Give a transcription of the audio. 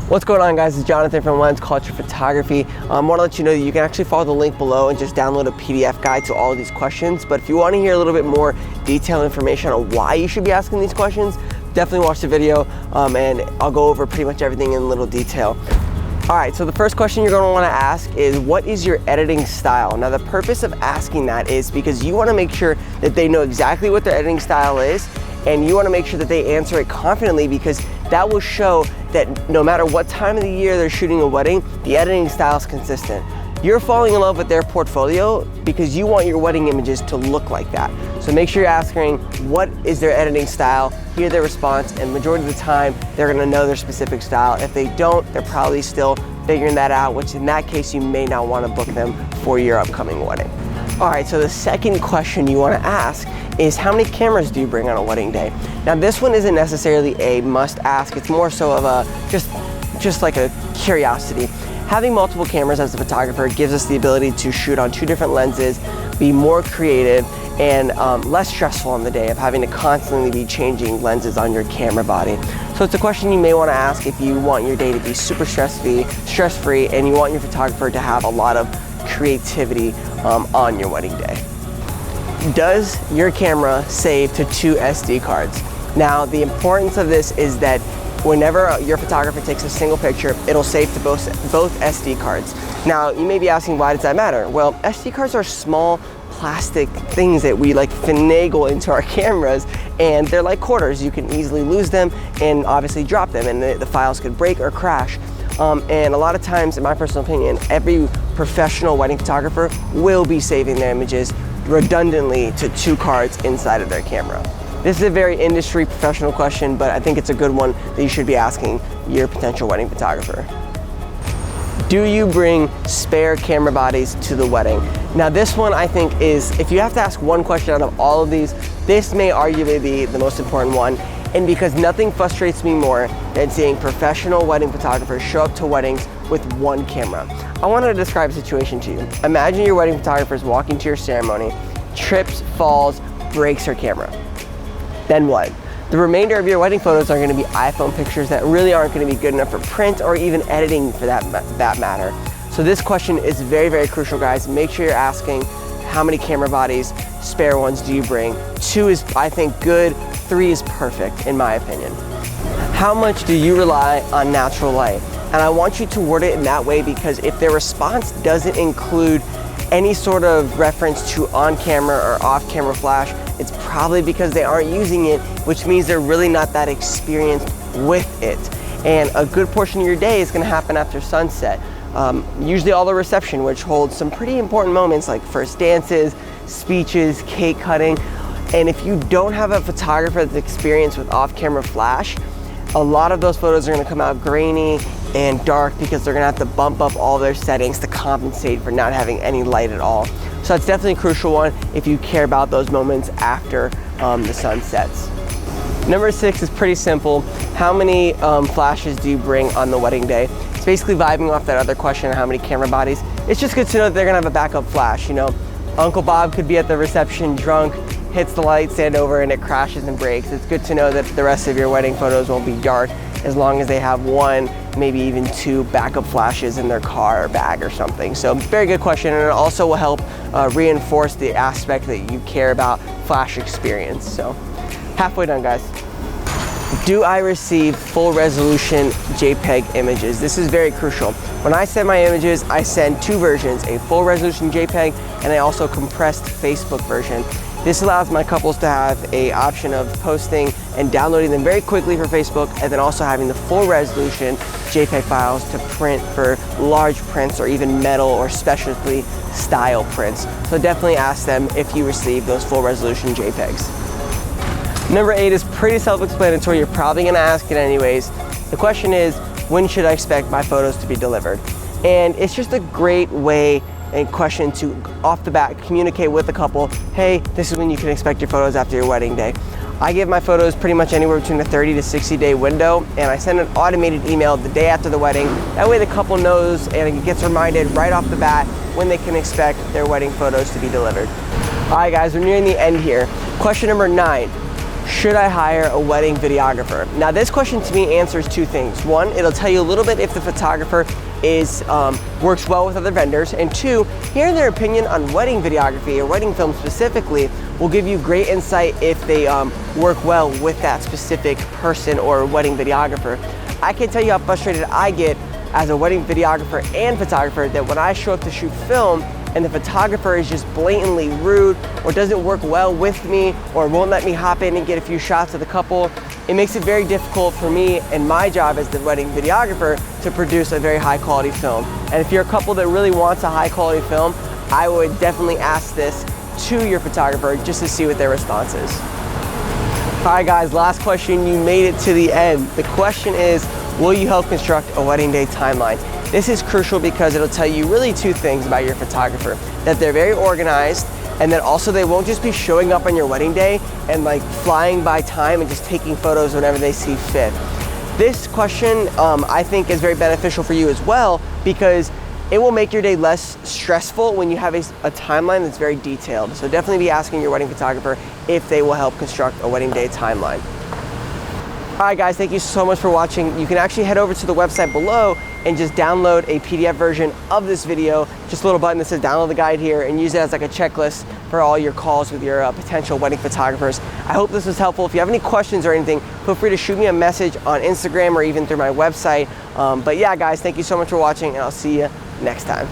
What's going on, guys? It's Jonathan from Lens Culture Photography. I want to let you know that you can actually follow the link below and just download a PDF guide to all of these questions. But if you want to hear a little bit more detailed information on why you should be asking these questions, definitely watch the video and I'll go over pretty much everything in little detail. All right, so the first question you're going to want to ask is, what is your editing style? Now, the purpose of asking that is because you want to make sure that they know exactly what their editing style is, and you want to make sure that they answer it confidently, because that will show that no matter what time of the year they're shooting a wedding, the editing style is consistent. You're falling in love with their portfolio because you want your wedding images to look like that. So make sure you're asking what is their editing style, hear their response, and majority of the time they're gonna know their specific style. If they don't, they're probably still figuring that out, which in that case you may not want to book them for your upcoming wedding. All right, so the second question you want to ask is, how many cameras do you bring on a wedding day? Now, this one isn't necessarily a must ask, it's more so of a just like a curiosity. Having multiple cameras as a photographer gives us the ability to shoot on 2 different lenses, be more creative, and less stressful on the day of having to constantly be changing lenses on your camera body. So it's a question you may want to ask if you want your day to be super stress-free, and you want your photographer to have a lot of creativity on your wedding day. Does your camera save to 2 SD cards? Now, the importance of this is that whenever your photographer takes a single picture, it'll save to both SD cards. Now, you may be asking, why does that matter? Well, SD cards are small plastic things that we like finagle into our cameras, and they're like quarters. You can easily lose them and obviously drop them, and the files could break or crash. And a lot of times, in my personal opinion, every professional wedding photographer will be saving their images redundantly to 2 cards inside of their camera. This is a very industry professional question, but I think it's a good one that you should be asking your potential wedding photographer. Do you bring spare camera bodies to the wedding? Now, this one I think is, if you have to ask one question out of all of these, this may arguably be the most important one. And because nothing frustrates me more than seeing professional wedding photographers show up to weddings with 1 camera. I want to describe a situation to you. Imagine your wedding photographer is walking to your ceremony, trips, falls, breaks her camera. Then what? The remainder of your wedding photos are going to be iPhone pictures that really aren't going to be good enough for print or even editing for that matter. So this question is very, very crucial, guys. Make sure you're asking, how many camera bodies, spare ones do you bring? 2 is, I think, good. 3 is perfect, in my opinion. How much do you rely on natural light? And I want you to word it in that way because if their response doesn't include any sort of reference to on-camera or off-camera flash, it's probably because they aren't using it, which means they're really not that experienced with it. And a good portion of your day is gonna happen after sunset. Usually all the reception, which holds some pretty important moments like first dances, speeches, cake cutting. And if you don't have a photographer that's experienced with off-camera flash, a lot of those photos are gonna come out grainy and dark because they're gonna have to bump up all their settings to compensate for not having any light at all. So that's definitely a crucial one if you care about those moments after the sun sets. Number 6 is pretty simple. How many flashes do you bring on the wedding day? It's basically vibing off that other question of how many camera bodies. It's just good to know that they're gonna have a backup flash. You know, Uncle Bob could be at the reception drunk, hits the light, stand over, and it crashes and breaks. It's good to know that the rest of your wedding photos won't be dark as long as they have 1, maybe even 2 backup flashes in their car or bag or something. So very good question, and it also will help reinforce the aspect that you care about flash experience. So halfway done, guys. Do I receive full resolution JPEG images? This is very crucial. When I send my images, I send 2 versions, a full resolution JPEG and I also compressed Facebook version. This allows my couples to have an option of posting and downloading them very quickly for Facebook, and then also having the full resolution JPEG files to print for large prints or even metal or specialty style prints. So definitely ask them if you receive those full resolution JPEGs. Number 8 is pretty self-explanatory. You're probably gonna ask it anyways. The question is, when should I expect my photos to be delivered? And it's just a great way and question to, off the bat, communicate with the couple, hey, this is when you can expect your photos after your wedding day. I give my photos pretty much anywhere between a 30 to 60 day window, and I send an automated email the day after the wedding. That way the couple knows and it gets reminded right off the bat when they can expect their wedding photos to be delivered. All right, guys, we're nearing the end here. Question number 9. should I hire a wedding videographer? Now this question to me answers two things. One, it'll tell you a little bit if the photographer works well with other vendors, and two, hearing their opinion on wedding videography or wedding film specifically will give you great insight if they work well with that specific person or wedding videographer. I can tell you how frustrated I get as a wedding videographer and photographer that when I show up to shoot film and the photographer is just blatantly rude or doesn't work well with me or won't let me hop in and get a few shots of the couple, it makes it very difficult for me and my job as the wedding videographer to produce a very high quality film. And if you're a couple that really wants a high quality film, I would definitely ask this to your photographer just to see what their response is. All right guys, last question, you made it to the end. The question is, will you help construct a wedding day timeline? This is crucial because it'll tell you really two things about your photographer, that they're very organized, and that also they won't just be showing up on your wedding day and like flying by time and just taking photos whenever they see fit. This question I think is very beneficial for you as well because it will make your day less stressful when you have a timeline that's very detailed. So definitely be asking your wedding photographer if they will help construct a wedding day timeline. All right guys, thank you so much for watching. You can actually head over to the website below and just download a PDF version of this video. Just a little button that says download the guide here and use it as like a checklist for all your calls with your potential wedding photographers. I hope this was helpful. If you have any questions or anything, feel free to shoot me a message on Instagram or even through my website. But yeah guys, thank you so much for watching and I'll see you next time.